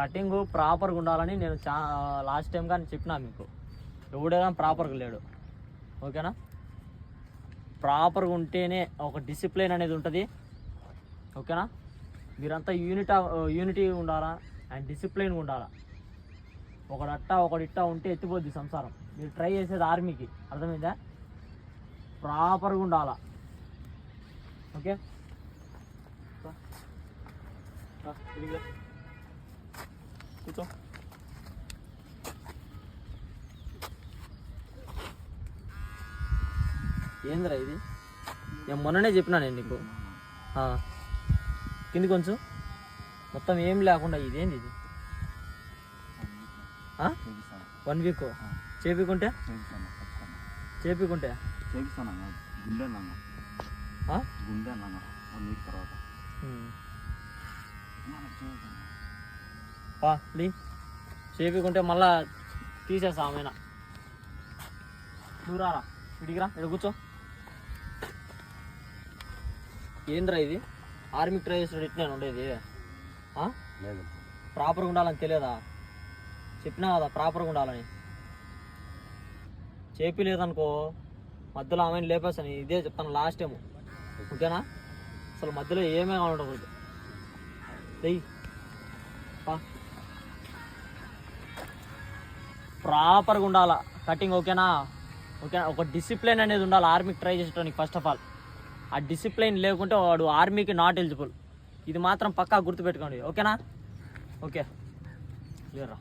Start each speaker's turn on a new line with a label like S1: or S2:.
S1: Cutting ప్రాపర్గా ఉండాలని నేను లాస్ట్ టైం కానీ చెప్పినా మీకు. ఎవడేగా ప్రాపర్గా లేడు. ఓకేనా? ప్రాపర్గా ఉంటేనే ఒక డిసిప్లిన్ అనేది ఉంటుంది. ఓకేనా? మీరంతా యూనిటీ ఉండాలా అండ్ డిసిప్లిన్గా ఉండాలా. ఒకడిట్టా ఉంటే ఎత్తిపోద్ది సంసారం. మీరు ట్రై చేసేది ఆర్మీకి, అర్థమైందా? ప్రాపర్గా ఉండాలా. ఓకే, కూర్చో. ఏందిరా ఇది? నేను మొన్ననే చెప్పినా నేను నీకు. కింది కొంచెం మొత్తం ఏం లేకుండా ఇదేంది ఇది? 1 వీక్ చేపికుంటే చేపికుంటే మళ్ళా తీసేస్తా. ఆమెనా నువ్వు రారా, ఇడిగిరా, ఇక్కడ కూర్చో. ఏంద్రా ఇది? ఆర్మీ ట్రై చేసినట్టు ఇట్లా ఉండేది? ప్రాపర్గా ఉండాలని తెలియదా? చెప్పినా కదా ప్రాపర్గా ఉండాలని. చేపి లేదనుకో మధ్యలో ఆమెను లేపేస్తాను. ఇదే చెప్తాను లాస్ట్ టైము. ఓకేనా? అసలు మధ్యలో ఏమీ ఉండకూడదు. ప్రాపర్గా ఉండాలా కటింగ్. ఓకేనా? ఓకేనా? ఒక డిసిప్లిన్ అనేది ఉండాలి ఆర్మీకి ట్రై చేసేటానికి. ఫస్ట్ ఆఫ్ ఆల్ ఆ డిసిప్లిన్ లేకుంటే వాడు ఆర్మీకి నాట్ ఎలిజిబుల్. ఇది మాత్రం పక్కా గుర్తుపెట్టుకోండి. ఓకేనా? ఓకే, క్లియర్ రా.